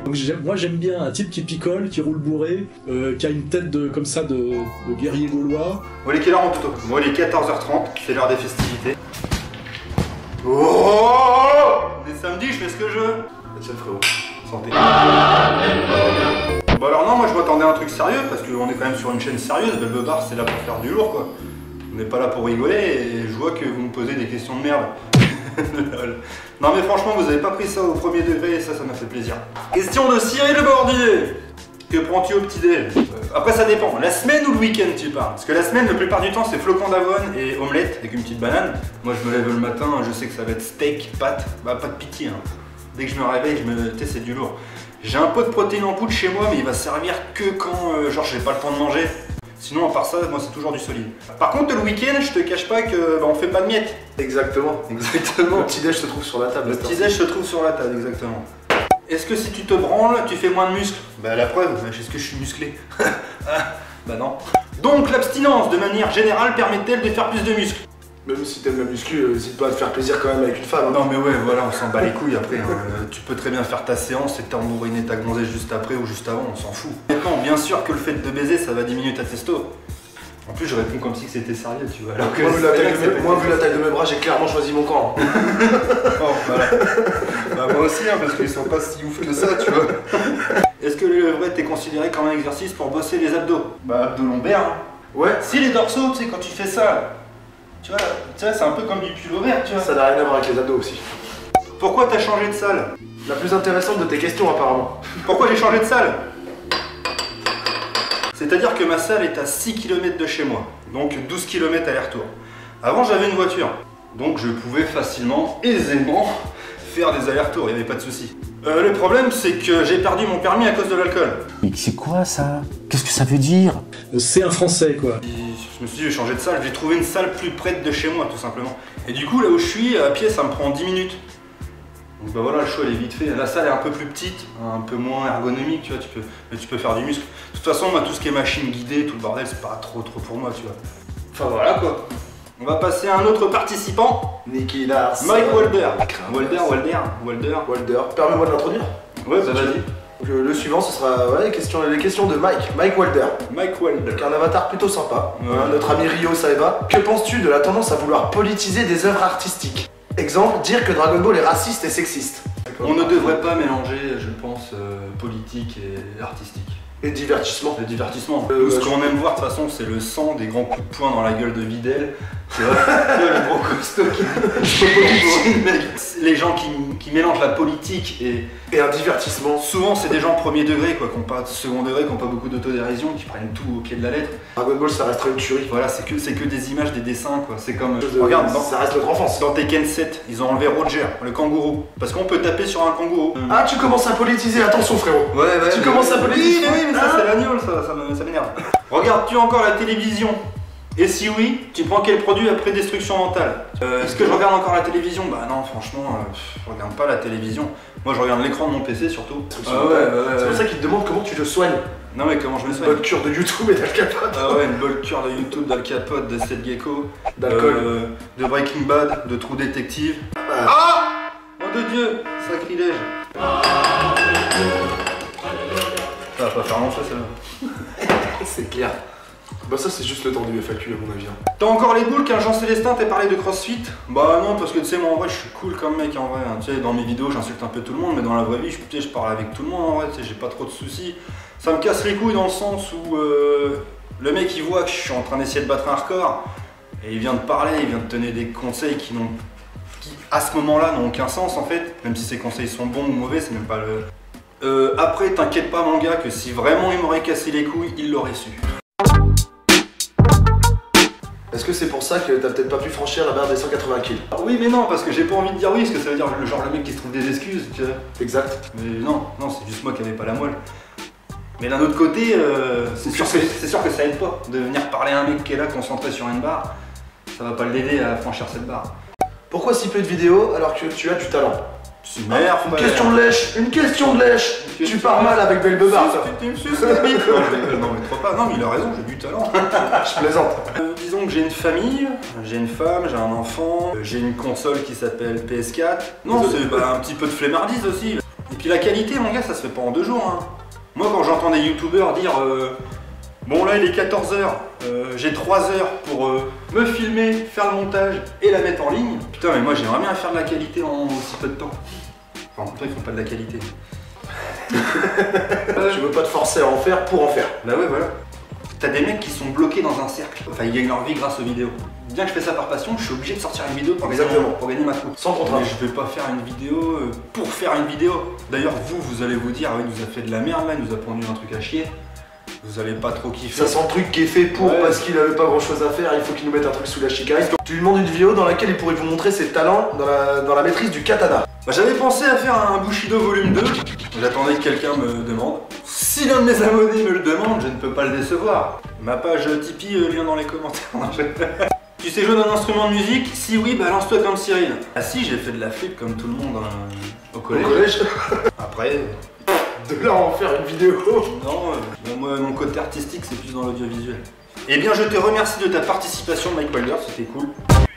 Donc moi j'aime bien un type qui picole, qui roule bourré, qui a une tête comme ça de guerrier gaulois. Bon, il est quelle heure en plutôt? Bon, il est 14h30, c'est l'heure des festivités. Oh! Les samedis, je fais ce que je veux. Tiens frérot, santé. Bon alors non, moi je m'attendais à un truc sérieux, parce qu'on est quand même sur une chaîne sérieuse, Belbebar c'est là pour faire du lourd quoi. On n'est pas là pour rigoler, et je vois que vous me posez des questions de merde. Non mais franchement, vous avez pas pris ça au premier degré, et ça m'a fait plaisir. Question de Cyril Bordier. Que prends-tu au petit-déj? Après ça dépend, la semaine ou le week-end tu parles? Parce que la semaine, la plupart du temps, c'est flocons d'avoine et omelette avec une petite banane. Moi je me lève le matin, je sais que ça va être steak, pâtes, bah pas de pitié hein. Dès que je me réveille, tu sais, c'est du lourd. J'ai un pot de protéines en poudre chez moi, mais il va servir que quand genre j'ai pas le temps de manger. Sinon, à part ça, moi c'est toujours du solide. Par contre, le week-end, je te cache pas que on fait pas de miettes. Exactement. Le petit-déj se trouve sur la table. Le petit-déj se trouve sur la table, exactement. Est-ce que si tu te branles, tu fais moins de muscles? Bah la preuve, est-ce que je suis musclé? Bah non. Donc l'abstinence, de manière générale, permet-elle de faire plus de muscles? Même si t'aimes la muscu, n'hésite pas à te faire plaisir quand même avec une femme. Hein. Non mais ouais, voilà, on s'en bat les couilles après. Tu peux très bien faire ta séance et t'embourriner ta gonzesse juste après ou juste avant, on s'en fout. Maintenant, bien sûr que le fait de baiser, ça va diminuer ta testo. En plus, je réponds comme si c'était sérieux, tu vois. Alors que moi, vu la taille de mes bras, j'ai clairement choisi mon camp. Oh, voilà. Bah, moi aussi, hein, parce qu'ils sont pas si ouf que ça, tu vois. Est-ce que le levrette est considéré comme un exercice pour bosser les abdos? Bah, abdos lombaires, hein. Ouais. Si les dorsaux, tu sais, quand tu fais ça, tu vois, c'est un peu comme du pullover, tu vois. Ça n'a rien à voir avec les abdos aussi. Pourquoi t'as changé de salle? La plus intéressante de tes questions, apparemment. Pourquoi j'ai changé de salle? C'est-à-dire que ma salle est à 6 km de chez moi, donc 12 km aller-retour. Avant j'avais une voiture, donc je pouvais facilement, aisément, faire des allers-retours, il n'y avait pas de souci. Le problème c'est que j'ai perdu mon permis à cause de l'alcool. Mais c'est quoi ça? Qu'est-ce que ça veut dire? C'est un français quoi. Je me suis dit, je vais changer de salle, j'ai trouvé une salle plus près de chez moi tout simplement. Et du coup là où je suis, à pied ça me prend 10 minutes. Donc bah voilà, le choix il est vite fait. La salle est un peu plus petite, un peu moins ergonomique, tu vois, mais tu peux faire du muscle. De toute façon, moi, tout ce qui est machine guidée, tout le bordel, c'est pas trop pour moi, tu vois. Enfin voilà quoi. On va passer à un autre participant. Nicky Lars. Mike Walder. Walder. Permets-moi de l'introduire. Ouais, bah vas-y. Le suivant, ce sera les questions de Mike Walder. Mike Walder. Avec un avatar plutôt sympa. Ouais. Notre ami Rio Saeva. Que penses-tu de la tendance à vouloir politiser des œuvres artistiques? Exemple, dire que Dragon Ball est raciste et sexiste. On ne devrait pas mélanger, je pense, politique et artistique. Et divertissement. Le divertissement. Ce qu'on aime voir de toute façon, c'est le sang, des grands coups de poing dans la gueule de Videl. Tu vois, le gros costaud qui... Les gens qui mélangent la politique et un divertissement. Souvent, c'est des gens premier degré, quoi, qui n'ont pas de second degré, qui n'ont pas beaucoup d'autodérision, qui prennent tout au pied de la lettre. Dragon Ball, ça restera une tuerie. Voilà, c'est que des images, des dessins, quoi. C'est comme... regarde, ça reste notre enfance. Dans Tekken 7, ils ont enlevé Roger, le kangourou. Parce qu'on peut taper sur un kangourou. Ah, tu commences à politiser, attention frérot. Ouais. Tu commences à politiser. Oui, mais ça, c'est l'agneau, ça m'énerve. Regardes-tu encore la télévision? Et si oui, tu prends quel produit après destruction mentale? Est-ce que je regarde encore la télévision? Bah non, franchement, je regarde pas la télévision. Moi, je regarde l'écran de mon PC surtout. C'est pour ça qu'il te demande comment tu te soignes. Non mais comment je me soigne? Une bonne cure de YouTube et d'Al Capote. Ah ouais, une bonne cure de YouTube, d'Al Capote, de Seth Gecko, d'alcool, de Breaking Bad, de True Detective. Ah Mon de Dieu, sacrilège. Ça va pas faire long ça, celle-là. C'est clair. Bah ça c'est juste le temps du FAQ à mon avis. T'as encore les boules qu'un Jean Célestin t'ait parlé de CrossFit? Bah non, parce que tu sais moi en vrai je suis cool comme mec en vrai, hein. Tu sais dans mes vidéos j'insulte un peu tout le monde, mais dans la vraie vie je parle avec tout le monde en vrai, tu sais j'ai pas trop de soucis. Ça me casse les couilles dans le sens où le mec il voit que je suis en train d'essayer de battre un record et il vient de parler, il vient de donner des conseils qui à ce moment-là n'ont aucun sens en fait, même si ces conseils sont bons ou mauvais, c'est même pas le... après t'inquiète pas mon gars que si vraiment il m'aurait cassé les couilles, il l'aurait su. Est-ce que c'est pour ça que t'as peut-être pas pu franchir la barre des 180 kills? Oui mais non, parce que j'ai pas envie de dire oui, parce que ça veut dire genre le mec qui se trouve des excuses, tu vois. Exact. Mais non, c'est juste moi qui avais pas la moelle. Mais d'un autre côté, c'est sûr que ça aide pas de venir parler à un mec qui est là concentré sur une barre. Ça va pas l'aider à franchir cette barre. Pourquoi si peu de vidéos alors que tu as du talent? Une question de lèche. Tu pars mal avec Belbebar. Tu me suces la bite. Non mais trop pas, non mais il a raison, j'ai du talent. Je plaisante. Disons donc j'ai une famille, j'ai une femme, j'ai un enfant, j'ai une console qui s'appelle PS4. Non, c'est un petit peu de flemmardise aussi. Et puis la qualité, mon gars, ça se fait pas en 2 jours. Hein. Moi, quand j'entends des youtubeurs dire bon là il est 14h, j'ai 3 heures pour me filmer, faire le montage et la mettre en ligne. Putain mais moi j'aimerais bien faire de la qualité en aussi peu de temps. Enfin en tout cas ils font pas de la qualité. Tu veux pas te forcer à en faire pour en faire. Bah ouais voilà. T'as des mecs qui sont bloqués dans un cercle. Enfin ils gagnent leur vie grâce aux vidéos. Bien que je fais ça par passion, je suis obligé de sortir une vidéo pour gagner ma croûte. Sans contrat. Mais je vais pas faire une vidéo pour faire une vidéo. D'ailleurs vous allez vous dire, ah oui, il nous a fait de la merde là, il nous a pondu un truc à chier. Vous allez pas trop kiffer. Ça sent le truc qui est fait pour parce qu'il avait pas grand chose à faire, il faut qu'il nous mette un truc sous la chicaille. Tu lui demandes une vidéo dans laquelle il pourrait vous montrer ses talents dans la maîtrise du katana. Bah, j'avais pensé à faire un Bushido volume 2. J'attendais que quelqu'un me demande. Si l'un de mes abonnés me le demande, je ne peux pas le décevoir. Ma page Tipeee, lien dans les commentaires. Tu sais jouer d'un instrument de musique? Si oui, balance-toi comme Cyril. Ah si, j'ai fait de la flûte comme tout le monde au collège. Après... De là à en faire une vidéo. Non, moi mon côté artistique c'est plus dans l'audiovisuel. Eh bien je te remercie de ta participation Mike Wilder, c'était cool.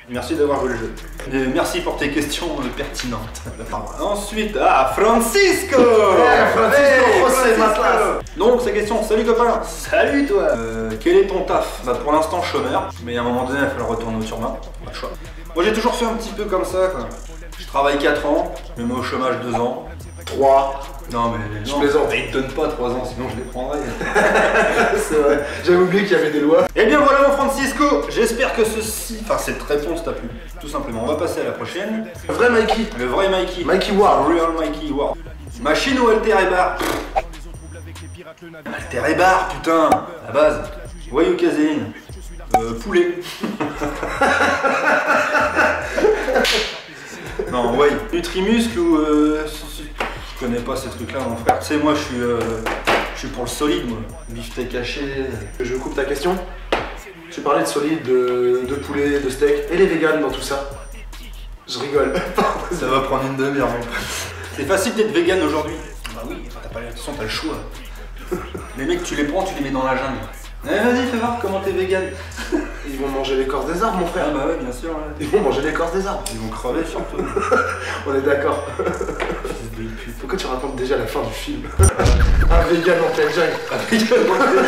Merci d'avoir joué le jeu. Et merci pour tes questions pertinentes. Ensuite, Francisco Donc sa question, salut copain. Salut toi. Quel est ton taf? Bah pour l'instant chômeur, mais à un moment donné il va falloir retourner au surmain, pas le choix. Moi j'ai toujours fait un petit peu comme ça quoi. Je travaille 4 ans, je me mets au chômage 2 ans. 3. Non mais je plaisante. Ils te donnent pas 3 ans, sinon je les prendrais. C'est vrai, j'avais oublié qu'il y avait des lois. Et bien voilà mon Francisco, j'espère que cette réponse t'a plu. Tout simplement, on va passer à la prochaine. Le vrai Mikey. Le vrai Mikey. Mikey Ward. Real Mikey Ward. Machine ou alter et bar? Alter et bar, putain, la base. Whey ou caséine? Poulet. Non, ouais. Nutrimuscle ou je connais pas ces trucs là mon frère. Tu sais moi je suis pour le solide moi. Beefsteak haché. Je coupe ta question. Tu parlais de solide, de poulet, de steak et les véganes dans tout ça. Je rigole. Ça va prendre une demi-heure mon pote. C'est facile d'être vegan aujourd'hui. Bah oui, t'as pas l'impression, t'as le choix. Les mecs tu les prends, tu les mets dans la jungle. Vas-y, fais voir comment t'es vegan. Ils vont manger l'écorce des arbres, mon frère. Ah bah ouais, bien sûr. Ouais. Ils vont manger l'écorce des arbres. Ils vont crever surtout. On est d'accord. Pourquoi tu racontes déjà la fin du film? Un vegan en pleine jungle. Un vegan en pleine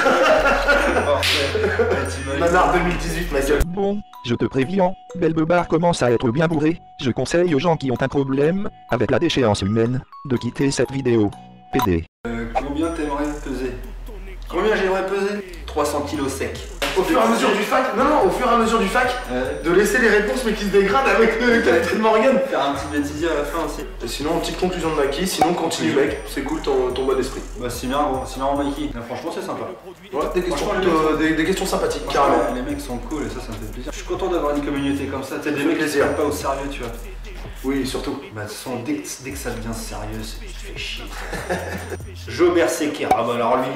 jungle. Nanar 2018, ma gueule. Bon, je te préviens, Belbebar commence à être bien bourré. Je conseille aux gens qui ont un problème avec la déchéance humaine de quitter cette vidéo. PD. Combien t'aimerais peser? Combien j'aimerais peser? 300 kilos sec. Au fur et à mesure du fac, au fur et à mesure du fac, de laisser les réponses mais qui se dégradent avec le Capitaine Morgan. Faire un petit bêtisier à la fin aussi. Et sinon, petite conclusion de Mikey, sinon continue mec, c'est cool ton bon esprit. Bah c'est marrant Mikey, là, franchement c'est sympa. Ouais, des questions sympathiques, carrément. Les mecs sont cool et ça me fait plaisir. Je suis content d'avoir une communauté comme ça, t'as des mecs qui se prennent pas au sérieux tu vois. Oui, surtout. Bah de toute façon, dès que ça devient sérieux, ça fait chier. Joe Berserker, ah bah alors lui...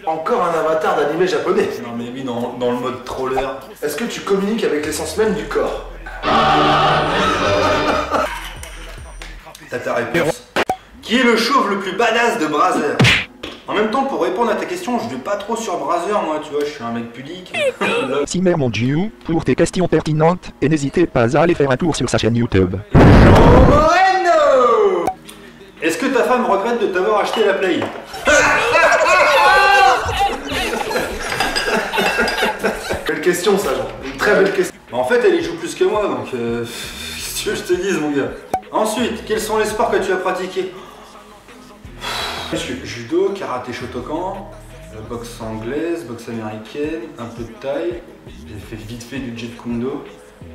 Encore un avatar d'animé japonais. Non mais lui dans le mode troller. Est-ce que tu communiques avec l'essence même du corps? T'as ta réponse. Qui est le chauve le plus badass de Brazzers? En même temps, pour répondre à ta question, je vais pas trop sur Brazzers, moi, tu vois, je suis un mec pudique. Si mère mon Dieu, pour tes questions pertinentes, et n'hésitez pas à aller faire un tour sur sa chaîne YouTube. Moreno! Est-ce que ta femme regrette de t'avoir acheté la Play? Belle question ça, Jean. Une très belle question. En fait, elle y joue plus que moi, donc qu'est-ce que tu veux que je te dise, mon gars? Ensuite, quels sont les sports que tu as pratiqués? Judo, karaté Shotokan, boxe anglaise, boxe américaine, un peu de thaï. J'ai fait vite fait du Jeet Kune Do.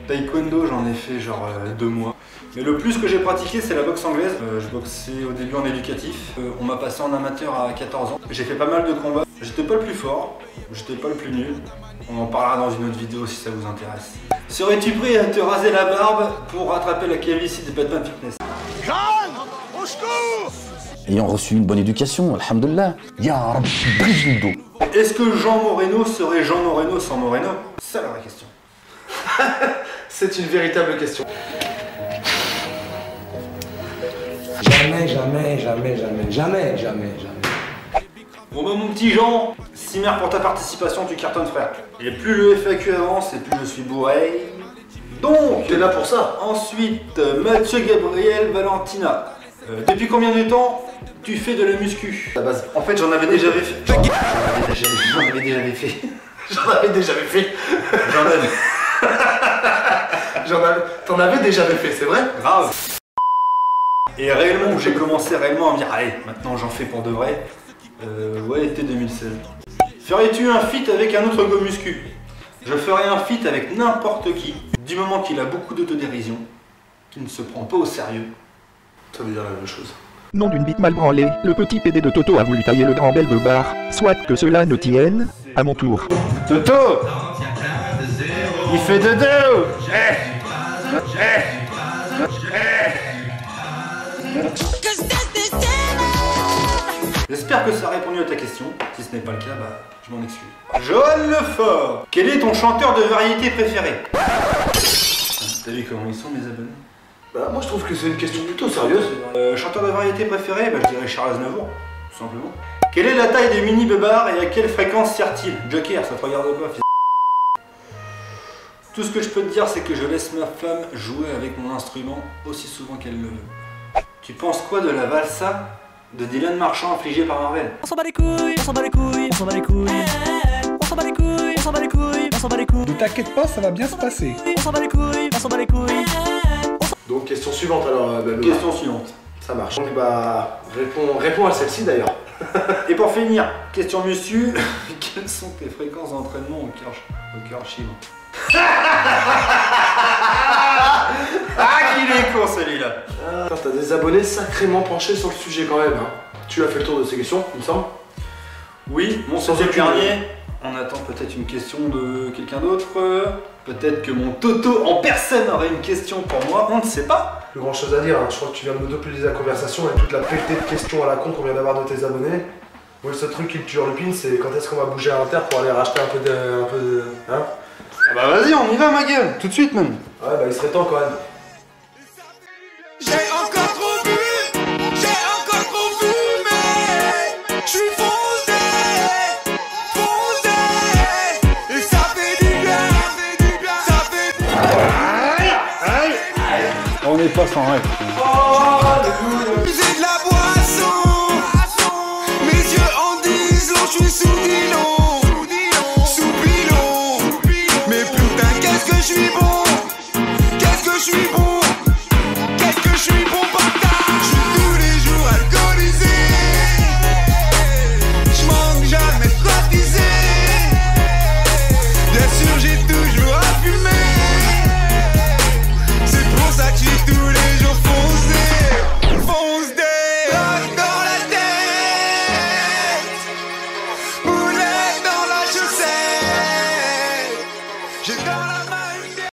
Taekwondo, j'en ai fait genre 2 mois. Mais le plus que j'ai pratiqué, c'est la boxe anglaise. Je boxais au début en éducatif. On m'a passé en amateur à 14 ans. J'ai fait pas mal de combats. J'étais pas le plus fort, j'étais pas le plus nul. On en parlera dans une autre vidéo si ça vous intéresse. Serais-tu prêt à te raser la barbe pour rattraper la calvitie de Batman Fitness? Au secours! Ayant reçu une bonne éducation, alhamdoulilah, ya Rabbi, brise le dos. Est-ce que Jean Moreno serait Jean Moreno sans Moreno? C'est ça la vraie question. C'est une véritable question. Jamais, jamais, jamais, jamais, jamais, jamais, jamais. Bon bah mon petit Jean, 6 mères pour ta participation, tu cartonnes frère. Et plus le FAQ avance et plus je suis bourré. Donc, T'es là pour ça. ensuite, Mathieu Gabriel Valentina. Depuis combien de temps tu fais de la muscu? La base. En fait, j'en avais déjà fait. J'en avais déjà fait. J'en avais déjà fait. J'en avais. T'en avais déjà fait, c'est vrai? Grave. Et réellement, où j'ai commencé réellement à me dire, allez, maintenant j'en fais pour de vrai. Ouais, été 2016. Ferais-tu un feat avec un autre go muscu? Je ferai un feat avec n'importe qui, du moment qu'il a beaucoup d'autodérision, qu'il ne se prend pas au sérieux. Ça veut dire la même chose. Nom d'une bite mal branlée, le petit PD de Toto a voulu tailler le grand Belbebar, soit que cela ne tienne, à mon tour. Toto, il fait dodo. J'espère que ça a répondu à ta question. Si ce n'est pas le cas, bah, je m'en excuse. Joël Lefort, quel est ton chanteur de variété préféré? T'as vu comment ils sont mes abonnés? Bah, moi je trouve que c'est une question plutôt sérieuse. Chanteur de variété préféré, bah, je dirais Charles Aznavour, tout simplement. Quelle est la taille des mini beubars et à quelle fréquence sert-il? Joker, ça te regarde pas, fils. Tout ce que je peux te dire, c'est que je laisse ma femme jouer avec mon instrument aussi souvent qu'elle le veut. Tu penses quoi de la valsa de Dylan Marchand infligée par Marvel? On s'en bat les couilles, on s'en bat les couilles, on s'en bat les couilles. On s'en bat les couilles, on s'en bat les couilles, on s'en bat les couilles. Ne t'inquiète pas, ça va bien se passer. On s'en bat les couilles, on s'en bat les couilles. Donc question suivante alors, Question suivante. Ça marche. Donc bah, réponds à celle-ci d'ailleurs. Et pour finir, question monsieur, quelles sont tes fréquences d'entraînement au cœur chibre? Ah qu'il est con celui-là. T'as des abonnés sacrément penchés sur le sujet quand même. Hein. Tu as fait le tour de ces questions, il me semble. Oui, mon Sans sujet aucune dernier. On attend peut-être une question de quelqu'un d'autre. Peut-être que mon Toto en personne aurait une question pour moi, on ne sait pas. Plus grand chose à dire, hein. Je crois que tu viens de monopoliser la conversation et toute la pelletée de questions à la con qu'on vient d'avoir de tes abonnés. Moi le seul truc qui me turlupine c'est quand est-ce qu'on va bouger à Inter pour aller racheter un peu de... Hein? Ah bah vas-y, on y va ma gueule, tout de suite même. Ouais bah il serait temps quand même. J'ai encore trop bu, j'ai encore trop fumé. Je suis foncé, et ça fait du bien, ça fait du bien. On n'est pas sans règle. J'ai de la boisson, mes yeux en disent l'eau, je suis sous pilon, mais putain qu'est-ce que je suis bon.